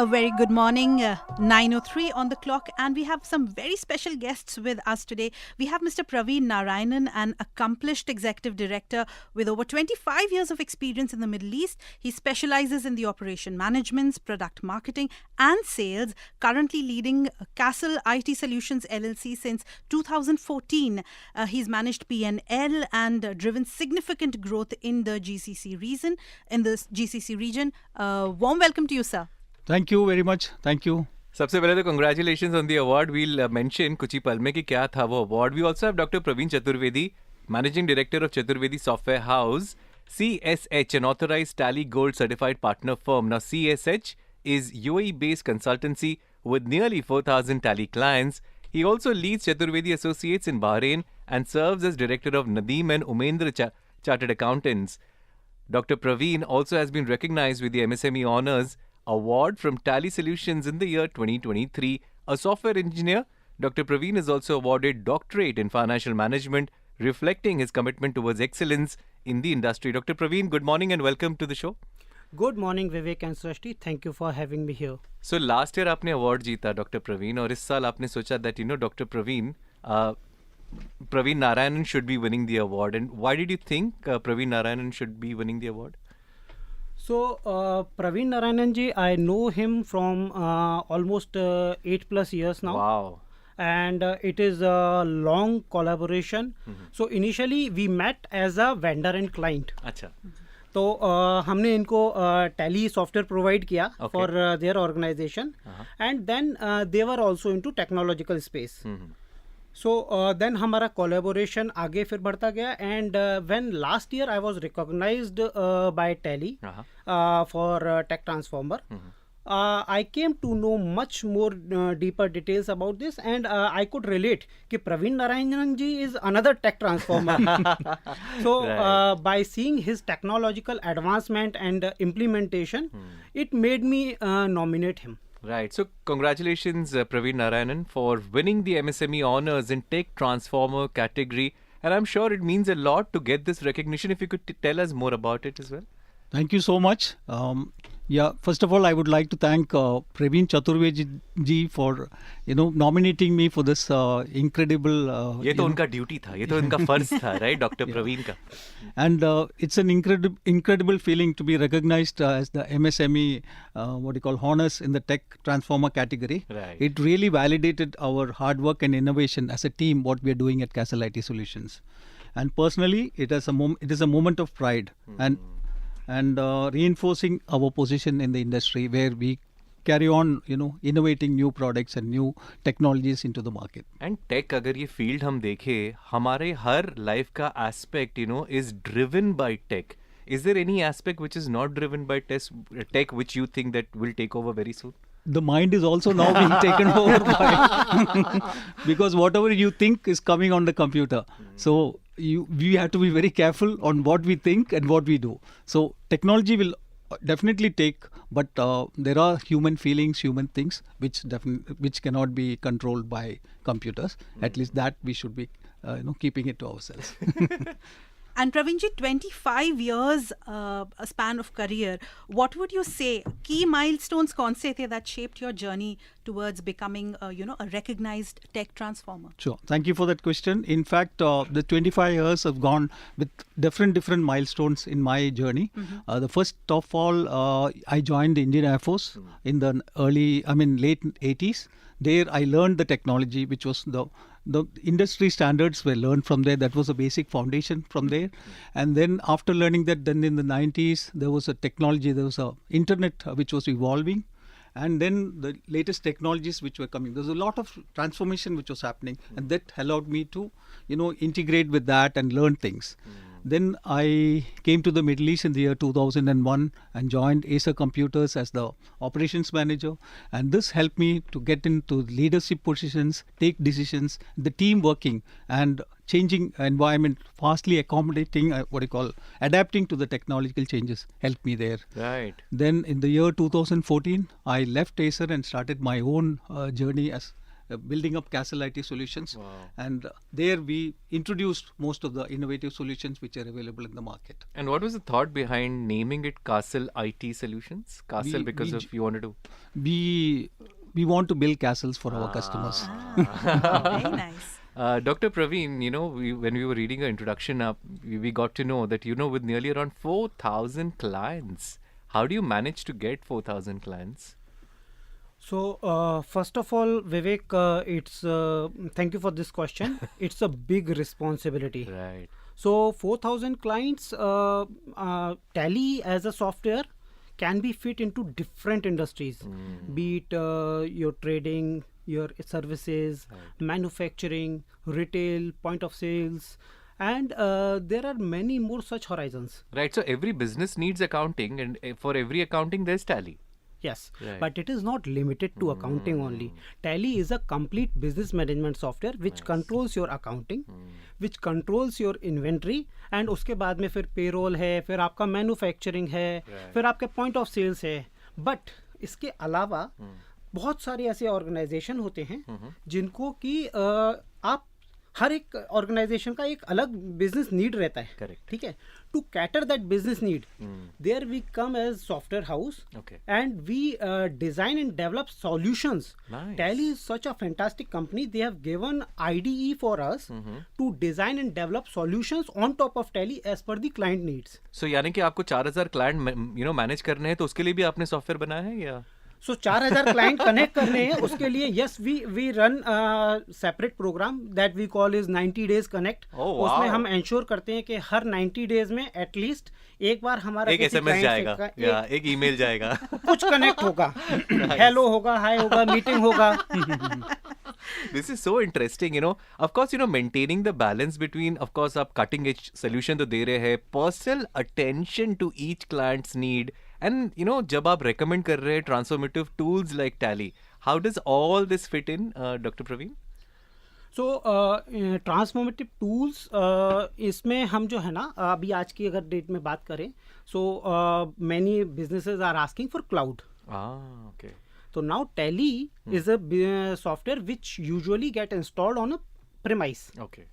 A very good morning, 9:03 on the clock, and we have some very special guests with us today. We have Mr. Praveen Narayanan, an accomplished executive director with over 25 years of experience in the Middle East. He specializes in the operation management, product marketing, and sales, currently leading Castle IT Solutions LLC since 2014. He's managed P&L and driven significant growth in the GCC region. Warm welcome to you, sir. Thank you very much. Thank you. सबसे पहले तो congratulations on the award. We'll mention कुछ ही पल में कि क्या था वो award. We also have Dr. Praveen Chaturvedi, Managing Director of Chaturvedi Software House, CSH, an authorized Tally Gold certified partner firm. Now CSH is UAE-based consultancy with nearly 4,000 Tally clients. He also leads Chaturvedi Associates in Bahrain and serves as Director of Nadeem and Umendra Chartered Accountants. Dr. Praveen also has been recognized with the MSME Honours Award from Tally Solutions in the year 2023. A software engineer, Dr. Praveen is also awarded Doctorate in Financial Management, reflecting his commitment towards excellence in the industry. Dr. Praveen, good morning and welcome to the show. Good morning, Vivek and Srishti. Thank you for having me here. So last year आपने award जीता, Dr. Praveen, और इस साल आपने सोचा that Dr. Praveen, Praveen Narayanan should be winning the award. And why did you think Praveen Narayanan should be winning the award? So, Praveen Narayanan ji, I know him from almost 8+ years now. Wow. And it is a long collaboration. So, initially we met as a vendor and client. अच्छा. तो हमने इनको Tally software provide किया for their organization. And then they were also into technological space. So then हमारा collaboration आगे फिर बढ़ता गया, and when last year I was recognized by Tally for Tech Transformer, I came to know much more deeper details about this, and I could relate कि Praveen Narayanan ji is another Tech Transformer. So by seeing his technological advancement and implementation, it made me nominate him. Right. So congratulations, Praveen Narayanan, for winning the MSME Honours in Tech Transformer category. And I'm sure it means a lot to get this recognition. If you could tell us more about it as well. Thank you so much. First of all, I would like to thank Praveen Chaturvedi ji for nominating me for this incredible. ये तो उनका duty था, ये तो उनका फर्ज था, right, Dr. Praveen का. And it's an incredible feeling to be recognized as the MSME honors in the Tech Transformer category. Right. It really validated our hard work and innovation as a team, what we are doing at Castle IT Solutions. And personally, it is a moment of pride and reinforcing our position in the industry where we carry on, innovating new products and new technologies into the market. And tech, अगर ये field हम देखें, हमारे हर life का aspect, is driven by tech. Is there any aspect which is not driven by tech which you think that will take over very soon? The mind is also now being taken over by because whatever you think is coming on the computer. So we have to be very careful on what we think and what we do. So technology will definitely take, but there are human feelings, human things which cannot be controlled by computers. At least that we should be keeping it to ourselves. And Praveenji, 25 years a span of career, what would you say key milestones kaun se the that shaped your journey towards becoming a recognized tech transformer? Sure. Thank you for that question. In fact, the 25 years have gone with different milestones in my journey. The first of all, I joined the Indian Air Force in the late 80s. There I learned the technology, which was the industry standards were learned from there. That was a basic foundation from there. And then after learning that, then in the 90s, there was a technology, there was a internet which was evolving. And then the latest technologies which were coming. There's a lot of transformation which was happening. And that allowed me to, integrate with that and learn things. Then I came to the Middle East in the year 2001 and joined Acer Computers as the operations manager. And this helped me to get into leadership positions, take decisions, the team working and changing environment, fastly accommodating, adapting to the technological changes helped me there. Right. Then in the year 2014, I left Acer and started my own journey as building up Castle IT Solutions. Wow. And there we introduced most of the innovative solutions which are available in the market. And what was the thought behind naming it Castle IT Solutions? Castle We- because we of you wanted to. We want to build castles for our customers. Very nice. Dr. Praveen, when we were reading your introduction up, we got to know that, with nearly around 4,000 clients, how do you manage to get 4,000 clients? So, first of all, Vivek, thank you for this question. It's a big responsibility. Right. So, 4,000 clients, Tally as a software can be fit into different industries, be it your trading, your services, manufacturing, retail, point of sales, and there are many more such horizons. Right. So every business needs accounting, and for every accounting, there's Tally. Yes, Right. but it is not limited to accounting only. Tally is a complete business management software which controls your accounting, which controls your inventory, and उसके बाद में फिर payroll है, फिर आपका manufacturing है, फिर आपके point of sales है. But इसके अलावा बहुत सारे ऐसे ऑर्गेनाइजेशन होते हैं जिनको कि आप हर एक ऑर्गेनाइजेशन का एक अलग बिजनेस नीड रहता है. Correct. ठीक है. To cater that business need there we come as software house Okay. and we design and develop solutions. Nice. Tally is such a fantastic company. They have given IDE for us to design and develop solutions on top of Tally as per the client needs. So यानी कि आपको 4,000 client manage करने हैं, तो उसके लिए भी आपने सॉफ्टवेयर बनाया है या? So 4,000 client connect करने हैं, उसके लिए yes we run a separate program that we call is 90 days connect. Oh, wow. उसमें हम ensure करते हैं कि हर 90 days में at least एक बार हमारा एक किसी SMS client से जाएगा या एक ईमेल जाएगा. कुछ कनेक्ट होगा. हेलो होगा, हाय होगा, मीटिंग होगा. This is so interesting, Of course, maintaining the balance between, of course, आप cutting edge solution तो दे रहे हैं, personal attention to each client's need, and जब आप recommend कर रहे हैं transformative tools like Tally, how does all this fit in, Dr. Praveen? So transformative tools इसमें हम जो है ना अभी आज की अगर डेट में बात करें, so many businesses are asking for cloud. Okay. So now Tally is a software which usually get installed on a premise. Okay.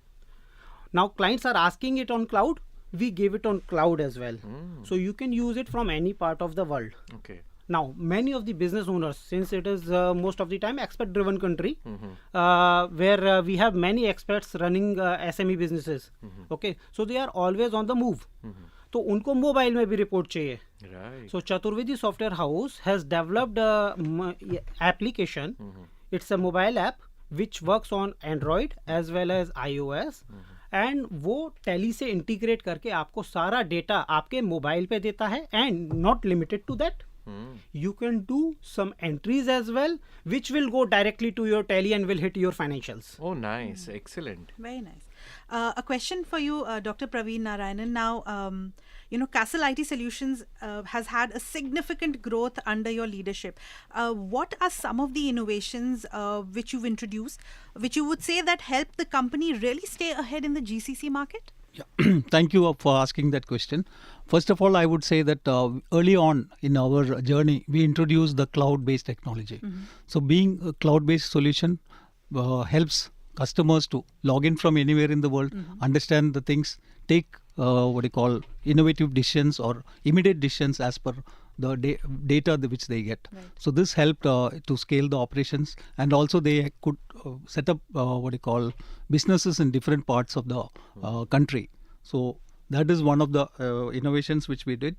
Now clients are asking it on cloud. We give it on cloud as well. So you can use it from any part of the world. Okay. Now many of the business owners, since it is most of the time expert driven country, where we have many experts running SME businesses. Okay, so they are always on the move. तो उनको mobile में भी report चाहिए. Right. So Chaturvedi Software House has developed a application. It's a mobile app which works on Android as well as iOS. And वो Tally से integrate करके आपको सारा डेटा आपके मोबाइल पे देता है. And not limited to that, you can do some entries as well, which will go directly to your Tally and will hit your financials. Oh, nice. Excellent. Very nice. A question for you, Dr. Praveen Narayanan. Now, Castle IT Solutions has had a significant growth under your leadership. What are some of the innovations which you've introduced, which you would say that help the company really stay ahead in the GCC market? Yeah. Thank you for asking that question. First of all, I would say that early on in our journey, we introduced the cloud-based technology. So being a cloud-based solution helps customers to log in from anywhere in the world, understand the things, take innovative decisions or immediate decisions as per the data which they get. Right. So this helped to scale the operations, and also they could set up businesses in different parts of the country. So that is one of the innovations which we did.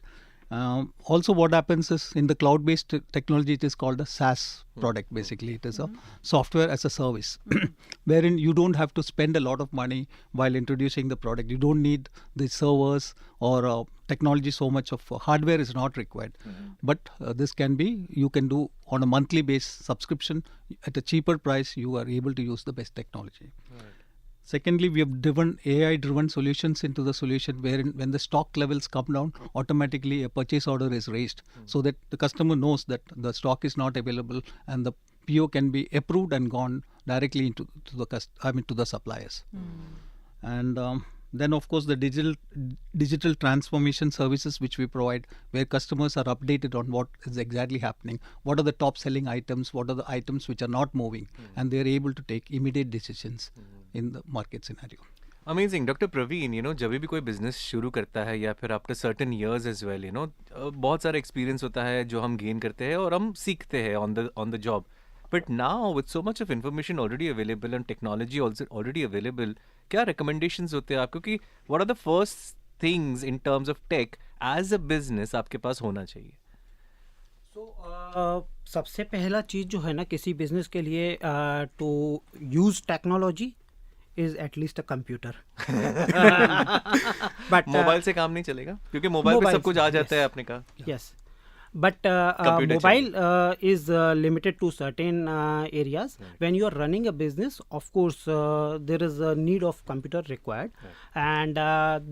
Also, what happens is in the cloud-based technology, it is called a SaaS product. Basically, it is a software as a service, wherein you don't have to spend a lot of money while introducing the product. You don't need the servers or technology. So much of hardware is not required. But this can be, you can do on a monthly base subscription at a cheaper price. You are able to use the best technology. Right. Secondly, we have driven AI-driven solutions into the solution wherein when the stock levels come down, automatically a purchase order is raised so that the customer knows that the stock is not available and the PO can be approved and gone directly into to the suppliers. And Then, of course, the digital transformation services which we provide, where customers are updated on what is exactly happening, what are the top selling items, what are the items which are not moving, and they are able to take immediate decisions in the market scenario. Amazing doctor Praveen, जब भी कोई business शुरू करता है या फिर after certain years as well, बहुत सारा एक्सपीरियंस होता है जो हम गेन करते हैं और हम सीखते हैं on the job. But now with so much of information already available and technology already available, क्या रिकमेंडेशंस होते हैं आपको कि what are the first things in terms of tech as a business आपके पास होना चाहिए? सबसे पहला चीज़ जो है ना किसी बिजनेस के लिए to use technology is at least a computer. But mobile से काम नहीं चलेगा क्योंकि मोबाइल पे सब कुछ आ जाता है आपने कहा. Yes. But mobile is limited to certain areas. Right. When you are running a business, of course, there is a need of computer required. Right. And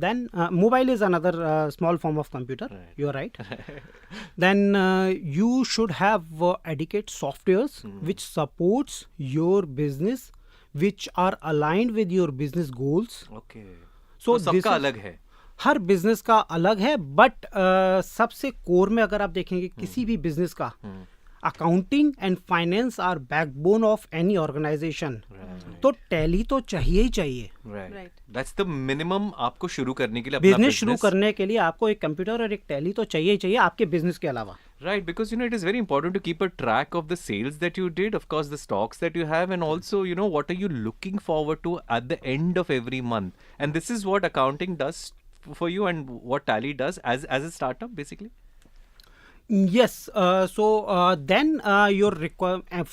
then mobile is another small form of computer. Right. You are right. Then you should have adequate softwares which supports your business, which are aligned with your business goals. Okay. So सबका अलग है. हर business का अलग है, but सबसे core में अगर आप देखेंगे किसी भी बिजनेस का, accounting and finance are backbone of any organisation. तो टैली तो चाहिए ही चाहिए. That's the minimum. आपको शुरू करने के लिए, बिजनेस शुरू करने के लिए आपको एक कंप्यूटर और एक टैली तो चाहिए ही चाहिए आपके बिजनेस के अलावा. Right, because it is very important to keep a track of the sales that you did, of course the stocks that you have, and also what are you looking forward to at the end of every month. And this is what accounting does for you and what Tally does as a startup basically. Yes. So then your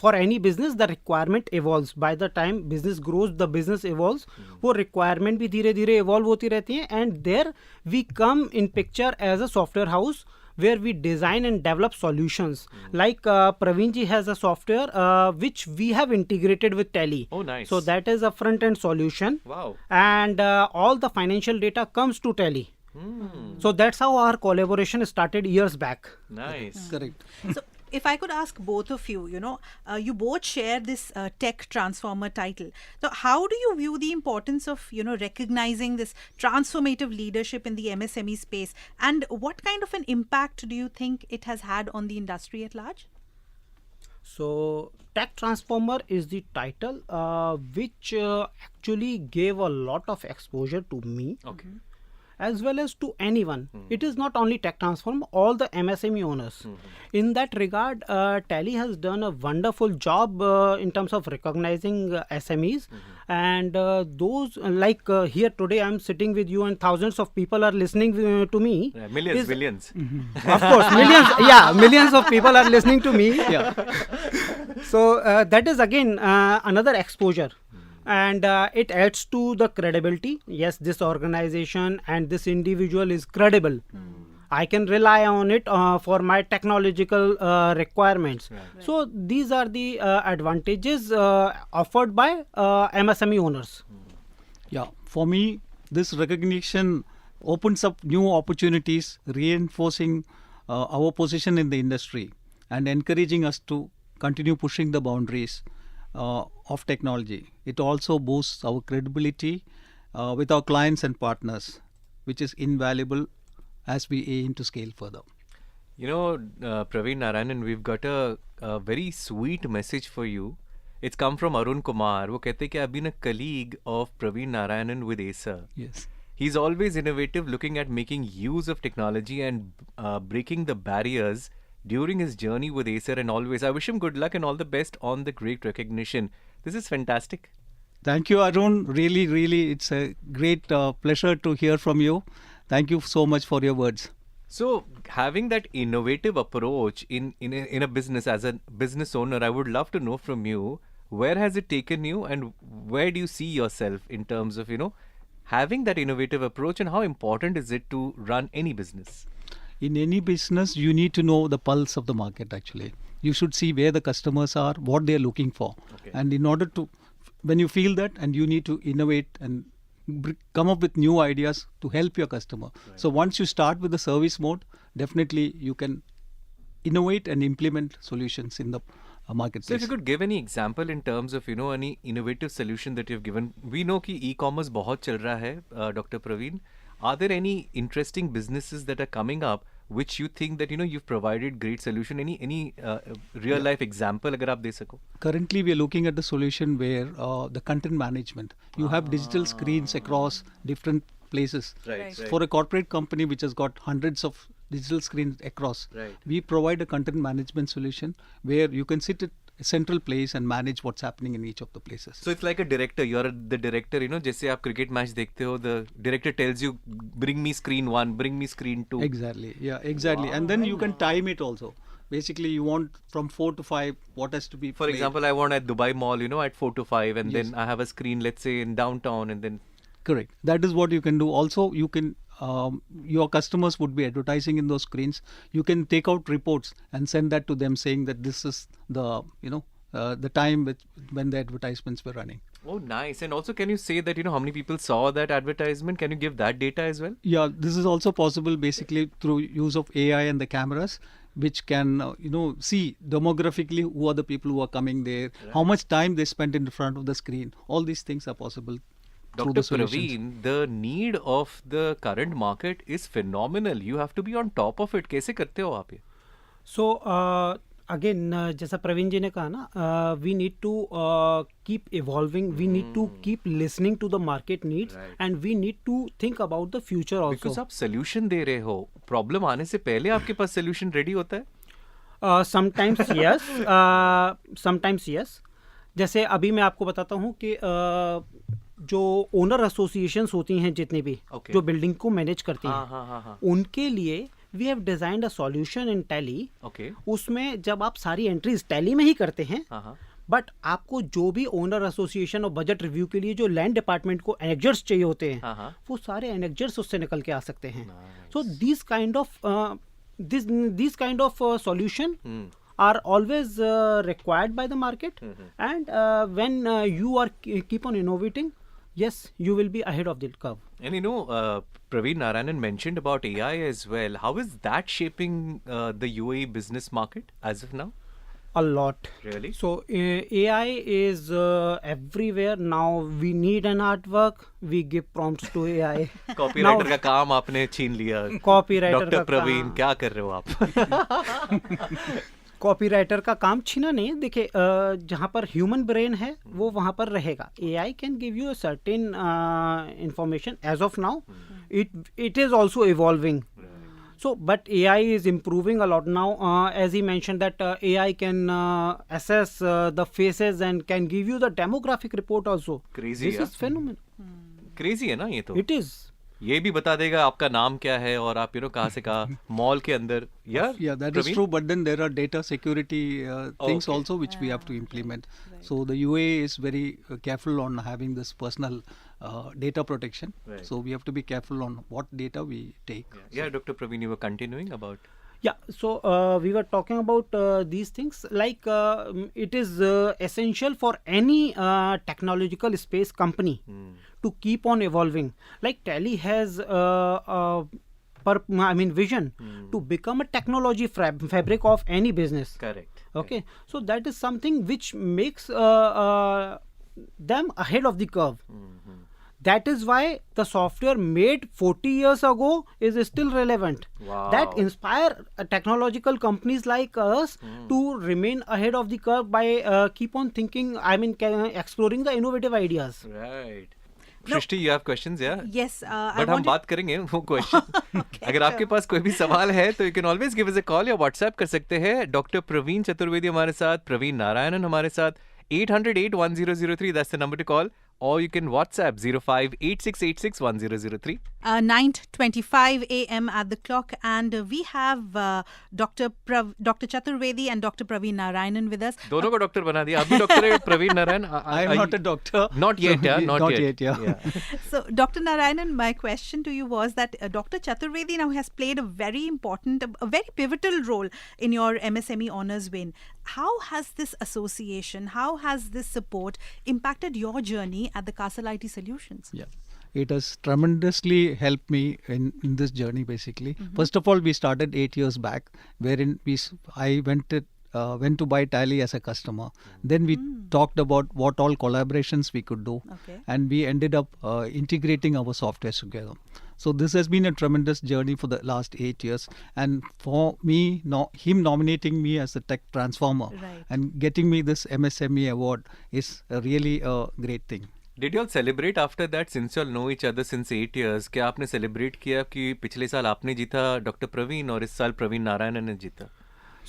for any business the requirement evolves. By the time business grows, the business evolves. वो requirement भी धीरे धीरे evolve होती रहती हैं, and there we come in picture as a software house where we design and develop solutions. Like Praveen ji has a software which we have integrated with Tally. Oh, nice. So that is a front end solution. Wow. And all the financial data comes to Tally. So that's how our collaboration started years back. Nice. Correct. So if I could ask both of you, you both share this tech transformer title. So how do you view the importance of, recognizing this transformative leadership in the MSME space, and what kind of an impact do you think it has had on the industry at large? So tech transformer is the title which actually gave a lot of exposure to me. Okay. As well as to anyone. It is not only tech transform, all the MSME owners. In that regard, Tally has done a wonderful job in terms of recognizing SMEs, and those like here today I'm sitting with you and thousands of people are listening to me. Yeah, millions. Of course, millions. Yeah, millions of people are listening to me. Yeah. So that is again another exposure. And it adds to the credibility. Yes, this organization and this individual is credible. I can rely on it for my technological requirements. Right. So these are the advantages offered by MSME owners. Yeah, for me, this recognition opens up new opportunities, reinforcing our position in the industry and encouraging us to continue pushing the boundaries of technology. It also boosts our credibility with our clients and partners, which is invaluable as we aim to scale further. Praveen Narayanan, we've got a very sweet message for you. It's come from Arun Kumar. वो कहते हैं कि I've been a colleague of Praveen Narayanan with Acer. Yes. He's always innovative, looking at making use of technology and breaking the barriers during his journey with Acer, and always I wish him good luck and all the best on the great recognition. This is fantastic. Thank you, Arun. Really, it's a great pleasure to hear from you. Thank you so much for your words. So, having that innovative approach in a business, as a business owner, I would love to know from you, where has it taken you and where do you see yourself in terms of, having that innovative approach, and how important is it to run any business? In any business, you need to know the pulse of the market actually. You should see where the customers are, what they are looking for. Okay. And in order to, when you feel that, and you need to innovate and come up with new ideas to help your customer. Right. So once you start with the service mode, definitely you can innovate and implement solutions in the So marketplace. if you could give any example in terms of, any innovative solution that you've given. We know कि e-commerce बहुत चल रहा है, Dr. Praveen. Are there any interesting businesses that are coming up which you think that, you've provided great solution? Any real life example अगर आप दे सको? Currently, we are looking at the solution where the content management. You have digital screens across different places. Right. For a corporate company which has got hundreds of digital screens across, Right. we provide a content management solution where you can sit at a central place and manage what's happening in each of the places. So it's like a director. You're the director, जैसे आप cricket match देखते हो, the director tells you, bring me screen 1, bring me screen 2. Exactly. Yeah, exactly. And then you can time it also. Basically, you want from 4 to 5 what has to be. For played. example, I want at Dubai Mall, at 4 to 5, and Yes. then I have a screen, let's say in downtown, and then. Correct. That is what you can do. Also, you can. Your customers would be advertising in those screens. You can take out reports and send that to them, saying that this is the the time when the advertisements were running. Oh, nice. And also, can you say that, how many people saw that advertisement? Can you give that data as well? Yeah, this is also possible basically through use of AI and the cameras, which can see demographically who are the people who are coming there, how much time they spent in front of the screen. All these things are possible through Dr. the solutions. Praveen, the need of the current market is phenomenal. You have to be on top of it. कैसे करते हो आप ये? So again, जैसा प्रवीण जी ने कहा ना, we need to keep evolving, we need to keep listening to the market needs, Right. and we need to think about the future also. Because आप solution दे रहे हो, problem आने से पहले आपके पास solution ready होता है? Sometimes yes, sometimes yes. जैसे अभी मैं आपको बताता हूँ कि जो ओनर एसोसिएशंस होती हैं जितनी भी Okay. जो बिल्डिंग को मैनेज करती हाँ, हैं, हाँ, हाँ, हाँ. उनके लिए we have designed a solution in Tally. Okay. उसमें जब आप सारी एंट्रीज टैली में ही करते हैं, हाँ, हाँ. बट आपको जो भी ओनर एसोसिएशन और बजट रिव्यू के लिए जो लैंड डिपार्टमेंट को एनेक्जर्स चाहिए होते हैं, हाँ, हाँ. वो सारे एनेक्जर्स उससे निकल के आ सकते हैं. Nice. So this kind of solution Hmm. are always required by the market, and when you are keep on innovating, yes, you will be ahead of the curve. And Praveen Narayanan mentioned about AI as well. How is that shaping the UAE business market as of now? A lot. Really? So AI is everywhere now. We need an artwork, we give prompts to AI. Copywriter का काम आपने छीन लिया. Copywriter doctor का प्रवीण काम. क्या कर रहे हो आप? कॉपीराइटर का काम छीना नहीं. देखिए, जहाँ पर ह्यूमन ब्रेन है वो वहाँ पर रहेगा. AI can give you a certain information as of now. It is also evolving. So, but AI is improving a lot now. As he mentioned that AI can assess the faces and can give you the demographic report also. Crazy, This yeah. is phenomenal. Crazy है ना ये तो. It is. ये भी बता देगा आपका नाम क्या है और आप कहाँ से कहाँ मॉल के अंदर. Yeah, that is true. But then there are data security things Okay. also which we have to implement. So the UAE is very careful on having this personal data protection. Right. So we have to be careful on what data we take. Yeah, Dr. Praveen, you were continuing about. Yeah, so we were talking about these things. Like it is essential for any technological space company to keep on evolving. Like Tally has vision to become a technology fabric of any business. Correct. Okay, so that is something which makes them ahead of the curve. That is why the software made 40 years ago is still relevant. Wow. That inspire technological companies like us to remain ahead of the curve by keep on thinking, exploring the innovative ideas. Right. No. Shrishti, you have questions, yeah? Yes, I but हम wanted- बात करेंगे वो question. अगर आपके पास कोई भी सवाल है तो you can always give us a call या व्हाट्सएप कर सकते हैं. डॉक्टर प्रवीण चतुर्वेदी हमारे साथ, प्रवीण नारायणन हमारे साथ. 800-81003, that's the number to call. Or you can WhatsApp 0586861003. 9:25 a.m. at the clock, and we have Dr. Chaturvedi and Dr. Praveen Narayanan with us. दोनों को डॉक्टर बना दिया. आप भी डॉक्टर है Praveen Narayan? I am not a doctor. Not yet, yeah. Not yet, yeah. So, Dr. Narayanan, my question to you was that Dr. Chaturvedi now has played a very important, a very pivotal role in your MSME Honours win. How has this association, how has this support impacted your journey at the Castle IT Solutions? Yeah. It has tremendously helped me in this journey basically. First of all, we started 8 years back wherein I went went to buy Tally as a customer. Then we talked about what all collaborations we could do, Okay. and we ended up integrating our software together. So this has been a tremendous journey for the last 8 years. And for me, him nominating me as the tech transformer Right. and getting me this MSME award is really a great thing. Did you all celebrate after that, since you all know each other since 8 years? क्या आपने celebrate किया कि पिछले साल आपने जीता doctor Praveen और इस साल प्रवीण नारायणन ने जीता?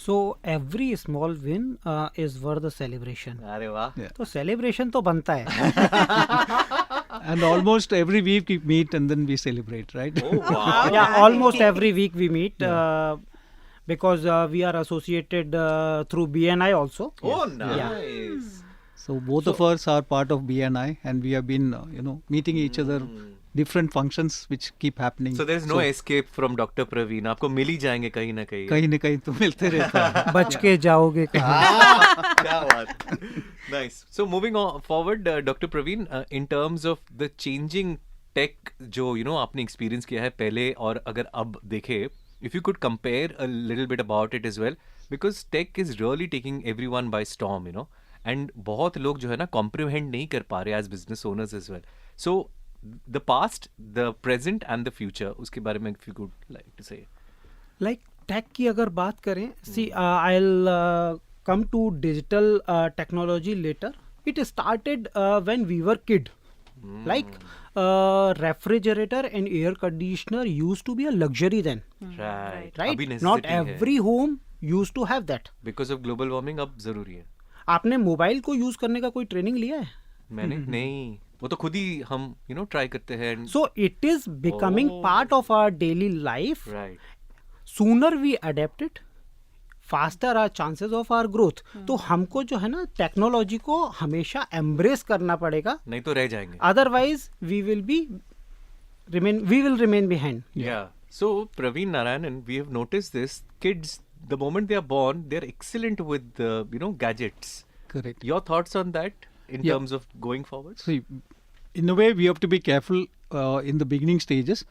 So every small win is worth the celebration. अरे वाह. Yeah. तो celebration तो बनता है. And almost every week we meet and then we celebrate, right? Oh wow. Yeah, almost every week we meet because we are associated through BNI also. Oh Yeah. nice. So both of us are part of BNI, and we have been, meeting each other, different functions which keep happening. So there's no escape from Dr. Praveen. आपको मिल ही जाएंगे कहीं ना कहीं. कहीं न कहीं तो मिलते रहता है. बच के जाओगे कहीं. क्या बात. Nice. So moving on forward, Dr. Praveen, in terms of the changing tech जो आपने experience किया है पहले और अगर अब देखे, if you could compare a little bit about it as well, because tech is really taking everyone by storm, and बहुत लोग जो है ना comprehend नहीं कर पा रहे as business owners as well. So the past, the present and the future, उसके बारे में if you could like to say. Like tech की अगर बात करें, see, I'll come to digital technology later. It started when we were kid. Like refrigerator and air conditioner used to be a luxury then, Right. right? अभी Not necessity है. every home used to have that. Because of global warming अब जरूरी है. आपने mobile को use करने का कोई ट्रेनिंग लिया है? मैंने नहीं, वो तो खुद ही हम ट्राई करते हैं. So it is becoming part of our daily life. Right. Sooner we adapt it, faster our chances of our growth. तो हमको जो है ना टेक्नोलॉजी को हमेशा एम्ब्रेस करना पड़ेगा, नहीं तो रह जाएंगे. otherwise we will remain behind. Yeah. So Praveen Narayanan, we have noticed this. Kids, the moment they are born, they are excellent with gadgets. Correct. Your thoughts on that in Yeah. terms of going forward? So, in a way, we have to be careful in the beginning stages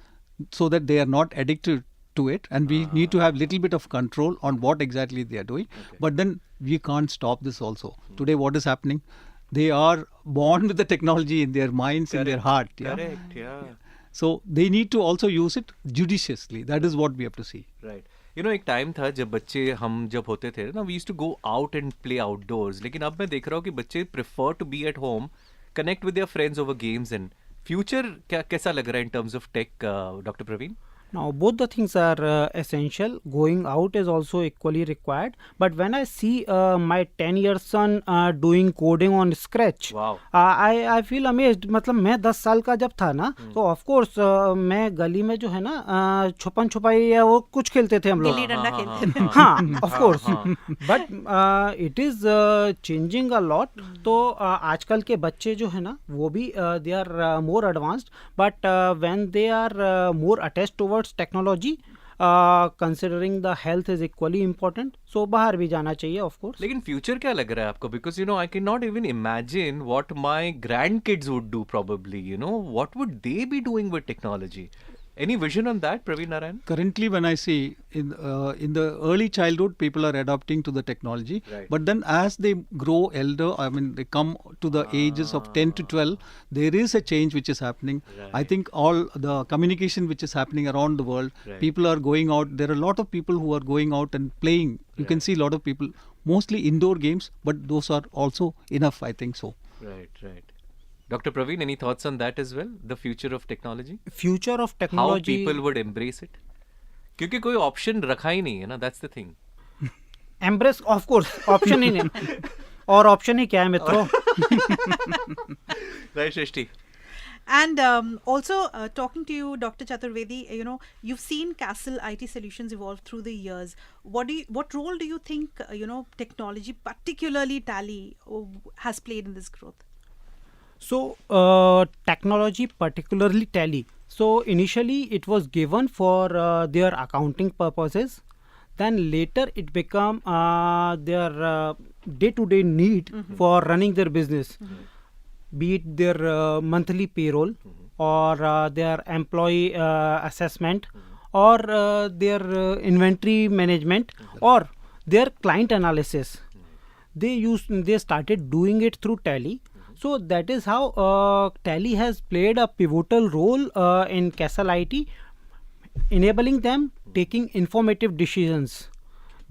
so that they are not addicted to it, and we need to have little bit of control on what exactly they are doing. Okay. But then we can't stop this also. Today, what is happening? They are born with the technology in their minds, in their heart. Yeah? Correct. Yeah. So they need to also use it judiciously. That is what we have to see. Right. एक time था जब बच्चे हम जब होते थे ना, we used to go out and play outdoors, लेकिन अब मैं देख रहा हूँ कि बच्चे prefer to be at home, connect with their friends over games. And future कैसा लग रहा है in terms of tech, doctor Praveen? Now both the things are essential. Going out is also equally required. But when I see my 10-year son doing coding on Scratch, Wow. I feel amazed. मतलब मैं 10 साल का जब था ना, तो of course मैं गली में जो है ना छुपन छुपाई या वो कुछ खेलते थे हम लोग. गिल्ली डंडा खेलते थे. हाँ, of course. But it is changing a lot. तो आजकल के बच्चे जो है ना वो भी they are more advanced. But when they are more attached towards technology, considering the health is equally important, so बाहर भी जाना चाहिए of course. लेकिन फ्यूचर क्या लग रहा है आपको? Because I can not even imagine what my grand kids would do probably. What would they be doing with technology? Any vision on that, Praveen Narayan? Currently, when I see in the early childhood, people are adapting to the technology. Right. But then as they grow elder, I mean, they come to the ages of 10 to 12, there is a change which is happening. Right. I think all the communication which is happening around the world, Right. people are going out. There are a lot of people who are going out and playing. You can Right. see a lot of people, mostly indoor games, but those are also enough, I think so. Right. Dr. Praveen, any thoughts on that as well? The future of technology? Future of How technology. people would embrace it? क्योंकि कोई option रखा ही नहीं है ना, that's the thing. Embrace, of course, option ही नहीं. और option ही क्या है मित्रों? Right, Shrishti? And also talking to you, Dr. Chaturvedi, you've seen Castle IT Solutions evolve through the years. What role do you think, technology, particularly Tally, has played in this growth? So technology, particularly Tally. So initially it was given for their accounting purposes. Then later it became their day-to-day need for running their business. Be it their monthly payroll or their employee assessment or their inventory management or their client analysis. They started doing it through Tally. So that is how Tally has played a pivotal role in Castle IT, enabling them taking informative decisions.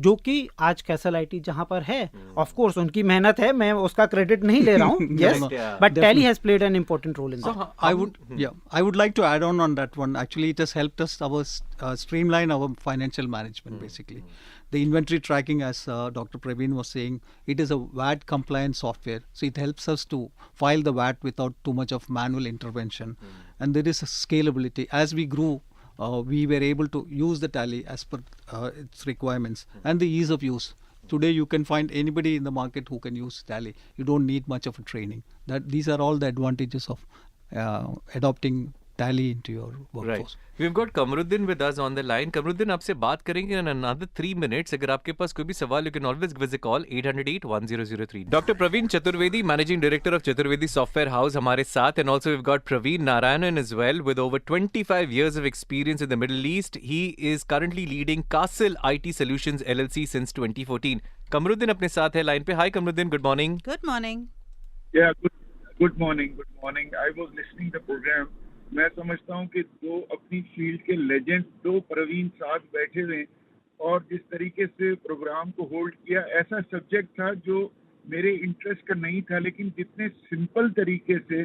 जो कि आज castle IT जहां पर है, of course उनकी मेहनत है, मैं उसका क्रेडिट नहीं ले रहा हूं, yes, but Tally has played an important role in that. I would like to add on that one. Actually, it has helped us streamline our financial management. Basically, the inventory tracking, as Dr. Praveen was saying, it is a VAT compliant software, so it helps us to file the VAT without too much of manual intervention, and there is a scalability. As we grew, we were able to use the Tally as per its requirements and the ease of use. Today you can find anybody in the market who can use Tally. You don't need much of a training. These are all the advantages of adopting Tally into your workforce. Right. We've got Kamruddin with us on the line. Kamruddin, आपसे बात करेंगे in another 3 minutes. अगर आपके पास कोई भी सवाल, you can always give us a call 808-1003. Dr. Praveen Chaturvedi, Managing Director of Chaturvedi Software House, हमारे साथ, and also we've got Praveen Narayanan as well with over 25 years of experience in the Middle East. He is currently leading Castle IT Solutions LLC since 2014. Kamruddin अपने साथ है line पे. Hi Kamruddin, good morning. Good morning. Yeah, good morning. I was listening the program. मैं समझता हूँ कि दो अपनी फील्ड के लेजेंड, दो प्रवीण साथ बैठे हुए और जिस तरीके से प्रोग्राम को होल्ड किया, ऐसा सब्जेक्ट था जो मेरे इंटरेस्ट का नहीं था, लेकिन जितने सिंपल तरीके से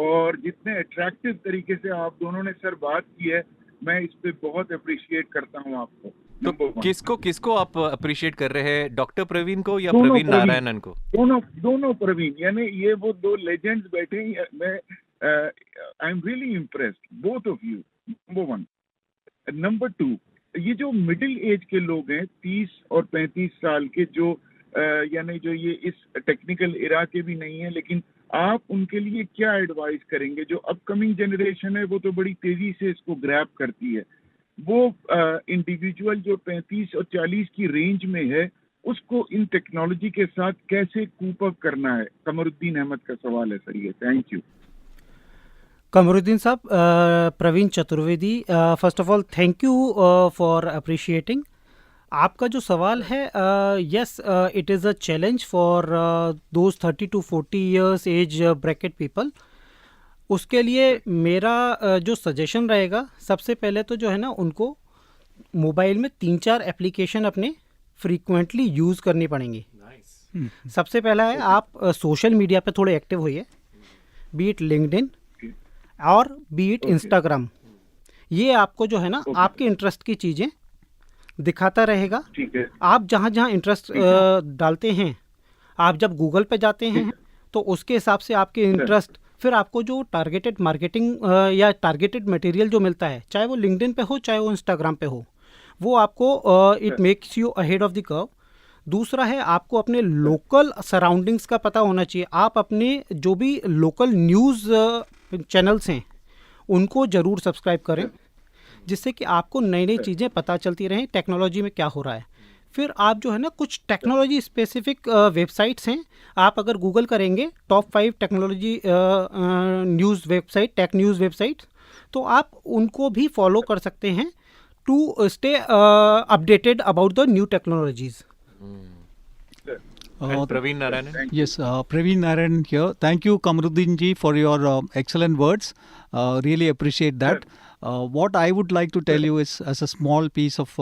और जितने अट्रैक्टिव तरीके से आप दोनों ने सर बात की है, मैं इस पे बहुत अप्रिशिएट करता हूँ आपको. तो किसको आप अप्रिशिएट कर रहे हैं, डॉक्टर प्रवीण को या प्रवीण नारायणन को? दोनों प्रवीण, यानी ये वो दो लेजेंड्स बैठे हैं. मैं I am really impressed, both of you, number 1. Number 2, ये जो मिडिल एज के लोग हैं, 30 और 35 साल के, जो यानी जो ये इस टेक्निकल इरा के भी नहीं है, लेकिन आप उनके लिए क्या एडवाइस करेंगे? जो अपकमिंग जनरेशन है वो तो बड़ी तेजी से इसको ग्रैब करती है, वो इंडिविजुअल जो 35 और 40 की रेंज में है, उसको इन टेक्नोलॉजी के साथ कैसे कूप अप करना है? कमरुद्दीन अहमद का सवाल है सर ये. Thank you. Kamruddin sahab, Praveen Chaturvedi, first of all thank you for appreciating. आपका जो सवाल है, yes, it is a challenge for those 30 to 40 years age bracket people. उसके लिए मेरा जो सजेशन रहेगा, सबसे पहले तो जो है ना, उनको मोबाइल में 3-4 एप्लीकेशन अपने फ्रीक्वेंटली यूज़ करनी पड़ेंगी. सबसे पहला है, आप सोशल मीडिया पे थोड़े एक्टिव होइए, बी इट लिंक्डइन और बी इट इंस्टाग्राम. ये आपको जो है ना, आपके इंटरेस्ट की चीज़ें दिखाता रहेगा. आप जहाँ जहाँ इंटरेस्ट डालते हैं, आप जब गूगल पे जाते हैं तो उसके हिसाब से आपके इंटरेस्ट, फिर आपको जो टारगेटेड मार्केटिंग या टारगेटेड मटेरियल जो मिलता है, चाहे वो लिंक्डइन पे हो चाहे वो इंस्टाग्राम पे हो, वो आपको it makes you ahead of the curve. दूसरा है, आपको अपने लोकल सराउंडिंग्स का पता होना चाहिए. आप अपने जो भी लोकल न्यूज़ चैनल्स हैं उनको ज़रूर सब्सक्राइब करें, जिससे कि आपको नई नई चीज़ें पता चलती रहें, टेक्नोलॉजी में क्या हो रहा है. फिर आप जो है ना, कुछ टेक्नोलॉजी स्पेसिफिक वेबसाइट्स हैं, आप अगर गूगल करेंगे top 5 technology news website, tech news website, तो आप उनको भी फॉलो कर सकते हैं to stay updated about the new technologies. Praveen Narayanan. Yes, Praveen Narayanan here. Thank you, Kamruddin ji, for your excellent words. Really appreciate that. What I would like to tell you is, as a small piece of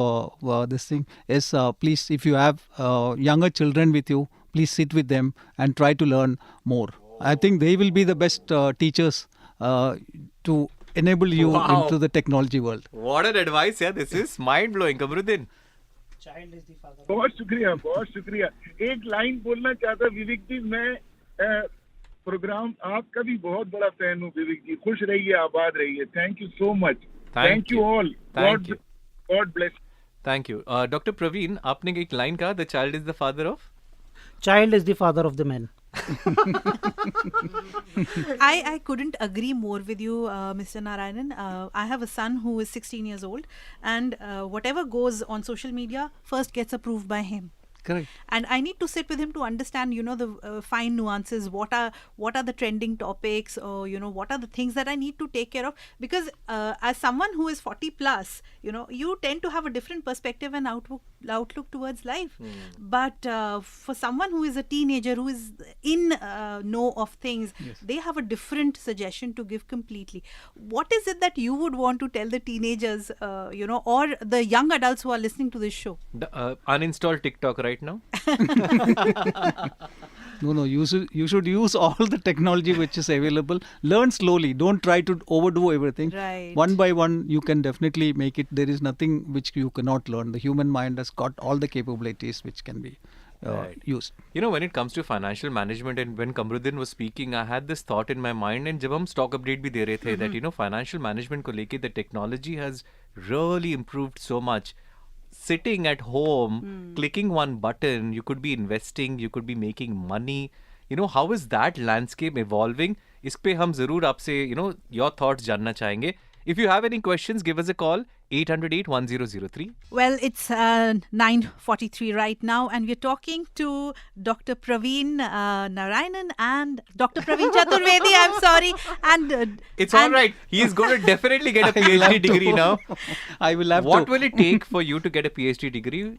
this thing, is please, if you have younger children with you, please sit with them and try to learn more. I think they will be the best teachers to enable you into the technology world. What an advice, yeah. This is mind blowing, Kamruddin. बहुत शुक्रिया. एक line बोलना चाहता विवेक जी, मैं programme आपका भी बहुत बड़ा फैन हूँ विवेक जी. खुश रहिए, आबाद रहिए. Thank you so much. Thank you all. God bless. Thank you. Doctor Praveen, आपने एक लाइन कहा, the child is the father of, child is the father of the man. I couldn't agree more with you, Mr. Narayanan. I have a son who is 16 years old, and whatever goes on social media first gets approved by him. Correct. And I need to sit with him to understand, the fine nuances. What are the trending topics, or what are the things that I need to take care of? Because as someone who is 40 plus, you tend to have a different perspective and outlook towards life. But for someone who is a teenager, who is in know of things, they have a different suggestion to give completely. What is it that you would want to tell the teenagers, or the young adults who are listening to this show? Uninstall TikTok right now. No, you should use all the technology which is available. Learn slowly. Don't try to overdo everything. Right. One by one, you can definitely make it. There is nothing which you cannot learn. The human mind has got all the capabilities which can be used. When it comes to financial management, and when Kamruddin was speaking, I had this thought in my mind, and जब हम stock update भी दे रहे थे, that financial management को लेके the technology has really improved so much. Sitting at home, clicking one button, you could be investing, you could be making money. How is that landscape evolving? इस पे हम जरूर आपसे your thoughts जानना चाहेंगे. If you have any questions, give us a call, 808-1003. Well, it's 9:43 right now, and we're talking to Dr. Praveen Narayanan and Dr. Praveen Chaturvedi. I'm sorry. And It's all right. He is going to definitely get a PhD degree now. I will have What to. will it take for you to get a PhD degree?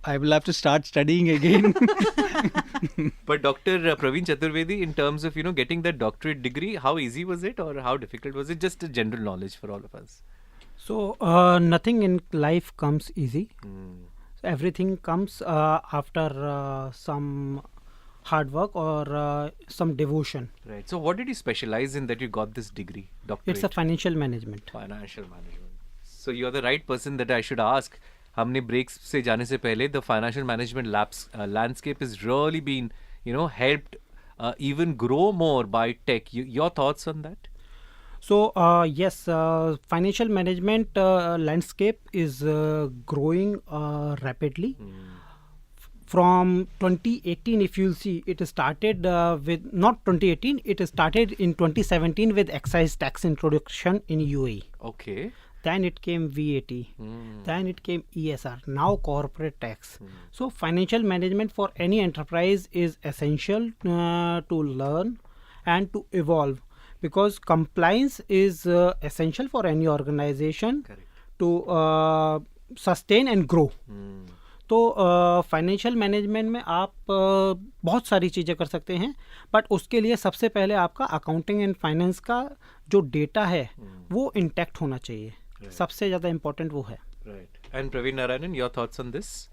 I will have to start studying again. But Dr. Praveen Chaturvedi, in terms of getting that doctorate degree, how easy was it, or how difficult was it? Just a general knowledge for all of us. So nothing in life comes easy. So everything comes after some hard work or some devotion. Right. So what did you specialize in that you got this degree, doctorate? It's a financial management. Financial management. So you're the right person that I should ask. हमने breaks से जाने से पहले, the financial management landscape has really been, helped even grow more by tech. Your thoughts on that? So yes, financial management landscape is growing rapidly. From 2018, if you'll see, it started with not 2018. It started in 2017 with excise tax introduction in UAE. Okay. Then it came VAT. Then it came ESR. Now corporate tax. So financial management for any enterprise is essential to learn and to evolve, because compliance is essential for any organization to sustain and grow. तो financial management में आप बहुत सारी चीज़ें कर सकते हैं, but उसके लिए सबसे पहले आपका अकाउंटिंग एंड फाइनेंस का जो डेटा है वो इंटैक्ट होना चाहिए. सबसे ज़्यादा इम्पोर्टेंट वो है. Right. And Praveen Narayanan, your thoughts on this?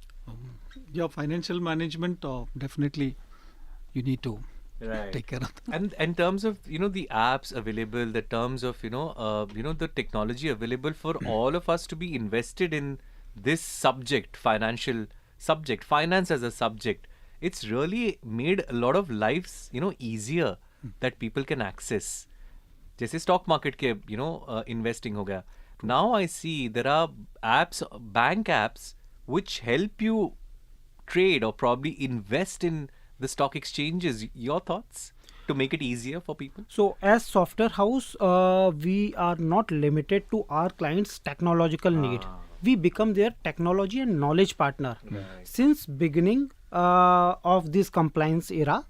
Your financial management, definitely you need to take care of that. And in terms of the apps available, the terms of the technology available for all of us to be invested in this subject, finance as a subject, it's really made a lot of lives easier that people can access. जैसे stock market के investing हो गया. Now I see there are apps, bank apps, which help you trade or probably invest in the stock exchanges. Your thoughts to make it easier for people? So as software house, we are not limited to our clients' technological need. We become their technology and knowledge partner. Since beginning of this compliance era,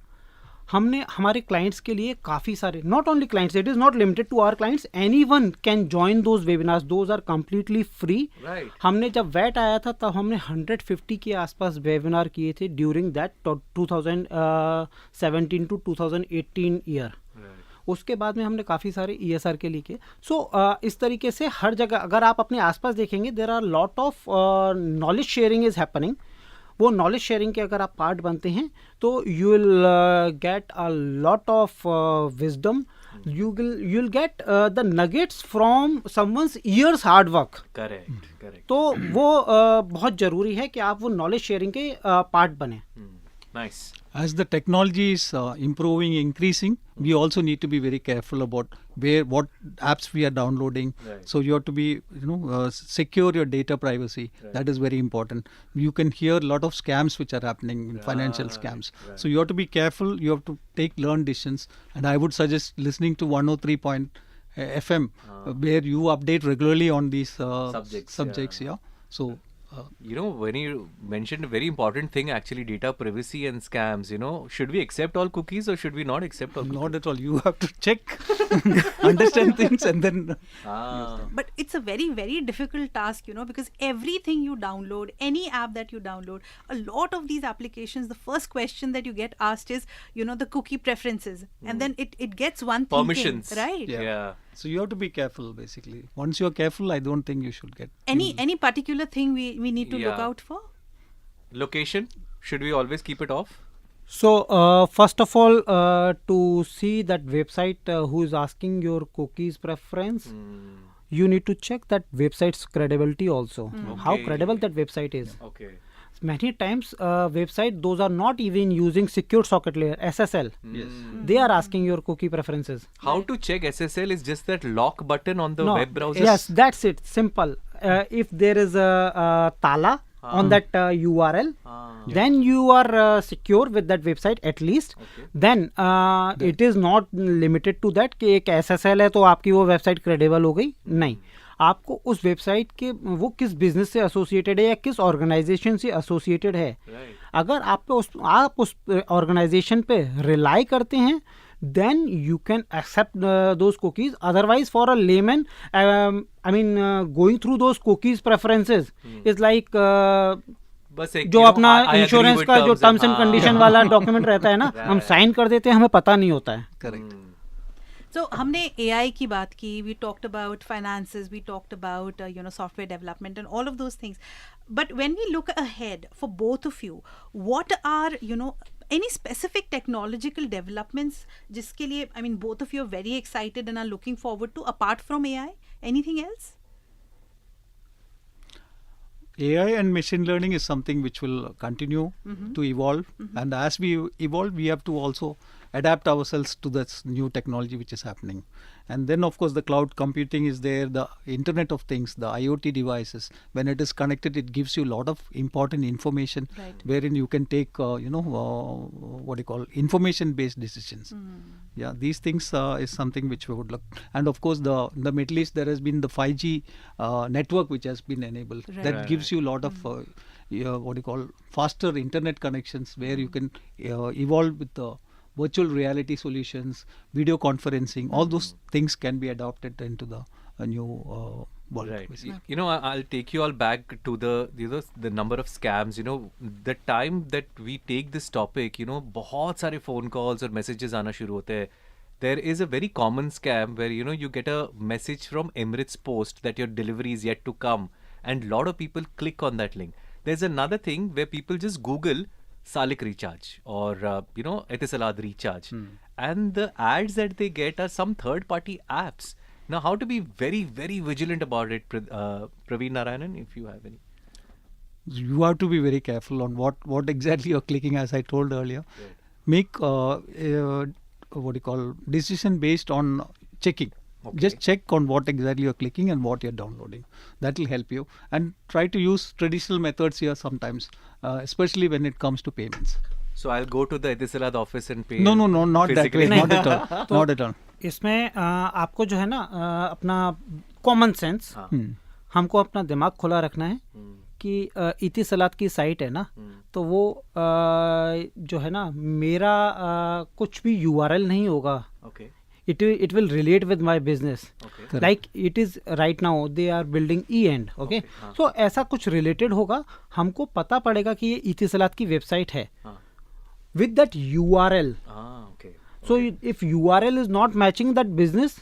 हमने हमारे clients के लिए काफ़ी सारे, not only clients, it is not limited to our clients, anyone can join those webinars, those are completely free. Right. हमने जब VAT आया था तब हमने 150 के आसपास वेबिनार किए थे during that 2017 to 2018 year. उसके बाद में हमने काफ़ी सारे ESR के लिए किए. सो इस तरीके से हर जगह अगर आप अपने आसपास देखेंगे, there are lot of knowledge sharing is happening. वो नॉलेज शेयरिंग के अगर आप पार्ट बनते हैं तो you will get a lot of wisdom. you will get the nuggets from someone's years hard work. Correct. तो वो बहुत ज़रूरी है कि आप वो नॉलेज शेयरिंग के पार्ट बने. Nice. As the technology is improving, increasing, we also need to be very careful about what apps we are downloading. Right. So you have to be, secure your data privacy. Right. That is very important. You can hear a lot of scams which are happening, financial scams. Right. So you have to be careful. You have to learn decisions. And I would suggest listening to 103.FM, where you update regularly on these subjects. Yeah. So You know, when you mentioned a very important thing, actually, data privacy and scams, you know, should we accept all cookies or should we not accept all cookies? Not at all. You have to check, understand things, and then. But it's a very, very difficult task, you know, because everything you download, any app that you download, a lot of these applications, the first question that you get asked is, you know, the cookie preferences. And then it gets one thinking, Permissions. right? Yeah. So you have to be careful, basically. Once you're careful, I don't think you should get. Any particular thing we need to look Yeah. out for? Location, should we always keep it off? So first of all, to see that website who is asking your cookies preference, you need to check that website's credibility also. How Okay. credible that website is. Okay. Many times website, those are not even using secure socket layer, SSL. Yes. They are asking your cookie preferences. How to check SSL is just that lock button on the No, web browser? yes, that's it. Simple. If there is a tala on that URL, then you are secure with that website at least. Okay. Then it is not limited to that कि एक SSL है तो आपकी वो website credible हो गई, नहीं. आपको उस वेबसाइट के वो किस बिजनेस से एसोसिएटेड है या किस ऑर्गेनाइजेशन से एसोसिएटेड है. Right. अगर आप उस ऑर्गेनाइजेशन पे रिलाई करते हैं, then you can accept those cookies. Otherwise, for a layman, going through those cookies preferences is like बस एक जो you know, अपना I agree इंश्योरेंस with का जो terms टर्म्स एंड हाँ. कंडीशन वाला डॉक्यूमेंट रहता है ना, हम साइन कर देते हैं, हमें पता नहीं होता है. Correct. So हमने AI की बात की, we talked about finances, we talked about software development and all of those things. But when we look ahead for both of you, what are any specific technological developments जिसके लिए both of you are very excited and are looking forward to apart from AI? Anything else? AI and machine learning is something which will continue to evolve, and as we evolve, we have to also adapt ourselves to this new technology which is happening. And then, of course, the cloud computing is there, the Internet of Things, the IoT devices. When it is connected, it gives you a lot of important information, Right. wherein you can take, information-based decisions. Yeah, these things is something which we would look. And of course, the Middle East, there has been the 5G network which has been enabled. Right. That gives you a lot of faster internet connections where you can evolve with the virtual reality solutions, video conferencing. All those things can be adopted into the new world. Right. basically. You know, I'll take you all back to the number of scams. You know, the time that we take this topic, बहुत सारे phone calls और messages आना शुरू होते हैं. There is a very common scam where you get a message from Emirates Post that your delivery is yet to come, and lot of people click on that link. There's another thing where people just Google Salik recharge or Etisalat recharge, and the ads that they get are some third-party apps. Now, how to be very, very vigilant about it, Praveen Narayanan, if you have any. You have to be very careful on what exactly you're clicking, as I told earlier. Right. Make decision based on checking. Okay. Just check on what exactly you're clicking and what you're downloading. That will help you. And try to use traditional methods here sometimes, especially when it comes to payments. So I'll go to the Etisalat office and pay. No, not that physically. way. Not at all. Not at all. इसमें आपको जो है ना अपना common sense, हमको अपना दिमाग खुला रखना है कि इतिसलात की साइट है ना, तो वो जो है ना मेरा कुछ भी URL नहीं होगा. Okay. It will relate with my business. Okay. Correct. Like it is right now they are building e-end. Okay. So ऐसा कुछ related होगा, हमको पता पड़ेगा कि ये इतिसलात की वेबसाइट है with that URL. Okay. So if URL is not matching that business,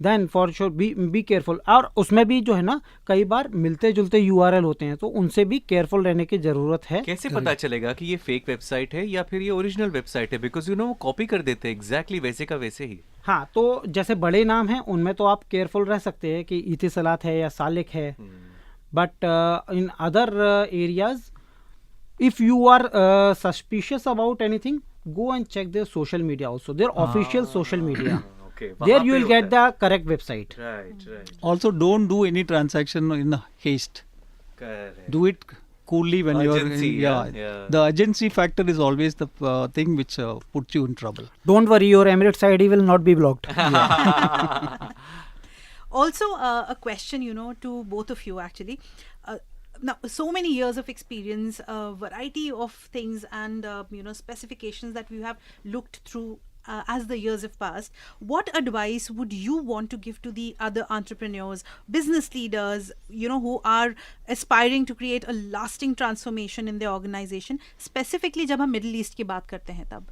then for sure be careful. और उसमें भी जो है ना कई बार मिलते जुलते URL होते हैं, तो उनसे भी केयरफुल रहने की जरूरत है. कैसे पता चलेगा कि ये फेक वेबसाइट है या फिर ये ओरिजिनल वेबसाइट है? बिकॉज वो कॉपी कर देते हैं एग्जैक्टली वैसे का वैसे ही. हाँ, तो जैसे बड़े नाम हैं उनमें तो आप केयरफुल रह सकते हैं कि इतिसलात है या सालिक है, but in other areas if you are suspicious about anything, go and check their social media also, their official social media. Okay. There you will get the correct website. Right. Also, don't do any transaction in haste. Correct. Do it coolly when Urgency, you're yeah. The urgency factor is always the thing which puts you in trouble. Don't worry, your Emirates ID will not be blocked. Also, a question, to both of you actually. now so many years of experience, a variety of things, and specifications that we have looked through as the years have passed. What advice would you want to give to the other entrepreneurs, business leaders, who are aspiring to create a lasting transformation in their organization, specifically जब हम Middle East की बात करते हैं तब?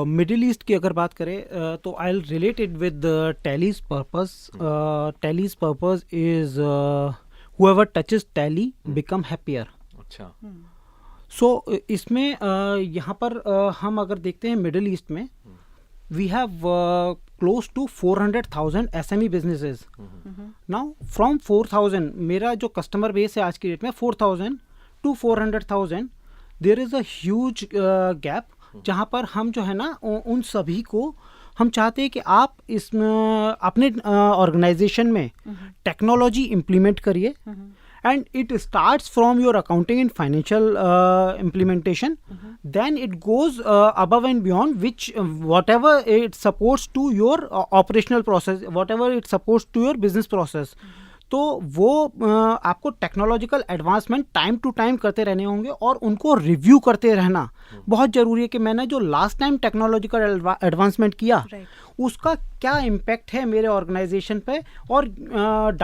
Middle east की अगर बात करें तो I will relate it with tallies purpose. Tallies purpose is whoever touches tally become happier. अच्छा. सो इसमें यहाँ पर हम अगर देखते हैं मिडिल ईस्ट में we have close to 400,000 SME businesses. Now from 4,000 मेरा जो कस्टमर बेस है आज की डेट में 4,000 to 400,000 there is a huge gap जहाँ पर हम जो है ना उन सभी को हम चाहते हैं कि आप इसमें अपने ऑर्गेनाइजेशन में टेक्नोलॉजी इम्प्लीमेंट करिए. And it starts from your accounting and financial implementation. Then it goes above and beyond, which whatever it supports to your operational process, whatever it supports to your business process. तो वो आपको technological advancement time to time करते रहने होंगे और उनको review करते रहना बहुत ज़रूरी है कि मैंने जो लास्ट टाइम टेक्नोलॉजिकल एडवांसमेंट किया उसका क्या इम्पैक्ट है मेरे ऑर्गेनाइजेशन पे और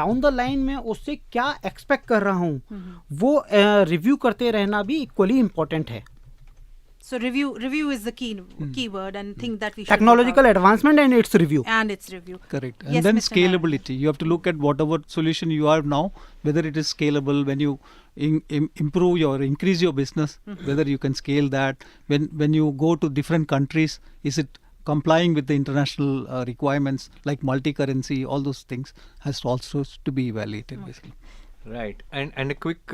डाउन द लाइन में उससे क्या एक्सपेक्ट कर रहा हूँ वो रिव्यू करते रहना भी इक्वली इम्पोर्टेंट है. So review is the keyword and thing that we should technological advancement and its review. Correct. And Yes, then Mr. scalability. You have to look at whatever solution you have now, whether it is scalable when you improve or increase your business, whether you can scale that. When you go to different countries, is it complying with the international requirements like multi-currency? All those things has also to be evaluated basically. Right. And a quick,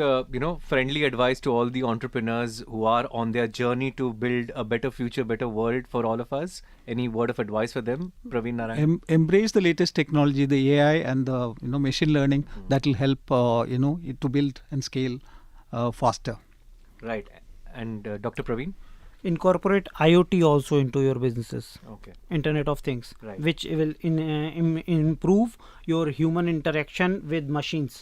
friendly advice to all the entrepreneurs who are on their journey to build a better future, better world for all of us. Any word of advice for them, Praveen Narayan? Embrace the latest technology, the AI and the machine learning that will help it to build and scale faster. Right. And Dr. Praveen? Incorporate IoT also into your businesses. Okay. Internet of Things, Right. which will improve your human interaction with machines.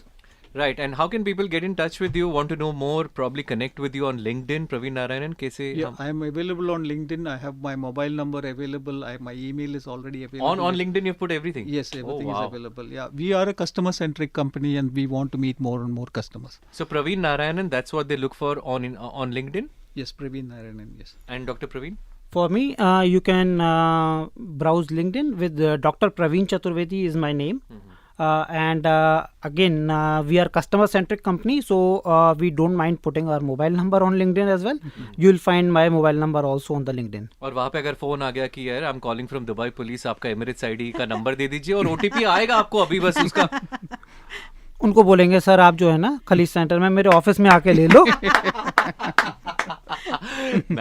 Right. And how can people get in touch with you, want to know more, probably connect with you on LinkedIn, Praveen Narayanan? Kaise Yeah, I am available on LinkedIn. I have my mobile number available. My email is already available. On LinkedIn you've put everything? Yes, everything wow. is available. Yeah, we are a customer-centric company and we want to meet more and more customers. So Praveen Narayanan, that's what they look for on LinkedIn? Yes, Praveen Narayanan, yes. And Dr. Praveen? For me, you can browse LinkedIn with Dr. Praveen Chaturvedi is my name. And again, we are customer-centric company, so we don't mind putting our mobile number on LinkedIn as well. You will find my mobile number also on the LinkedIn. और वहाँ पे अगर phone आ गया कि यार I am calling from Dubai police, आपका Emirates ID का number दे दीजिए और ओटीपी आएगा आपको अभी बस उसका. उनको बोलेंगे सर आप जो है ना खलीज सेंटर में मेरे ऑफिस में आके ले लो.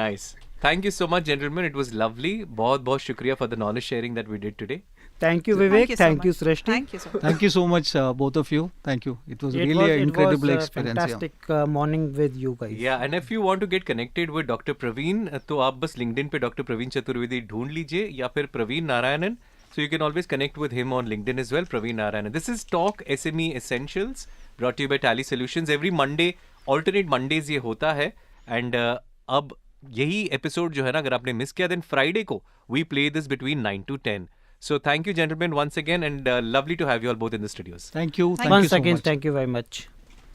Nice. Thank you so much, gentlemen. It was lovely. बहुत बहुत शुक्रिया for the knowledge sharing that we did today. Thank you, Vivek. Thank you so much. Srishti. Thank you so much. Thank you so much, both of you. Thank you. It was It really an incredible was experience. fantastic morning with you guys. Yeah, and if you want to get connected with Dr. Praveen, तो आप बस LinkedIn पे Dr. Praveen Chaturvedi ढूंढ लीजिए या फिर Praveen Narayanan. So you can always connect with him on LinkedIn as well, Praveen Narayanan. This is Talk SME Essentials brought to you by Tally Solutions. Every Monday, alternate Mondays ये होता है. And अब यही episode जो है ना अगर आपने मिस किया then Friday को we play this between 9 to 10. So thank you, gentlemen, once again, and lovely to have you all both in the studios. Thank you. Thank Once you so again, much. thank you very much.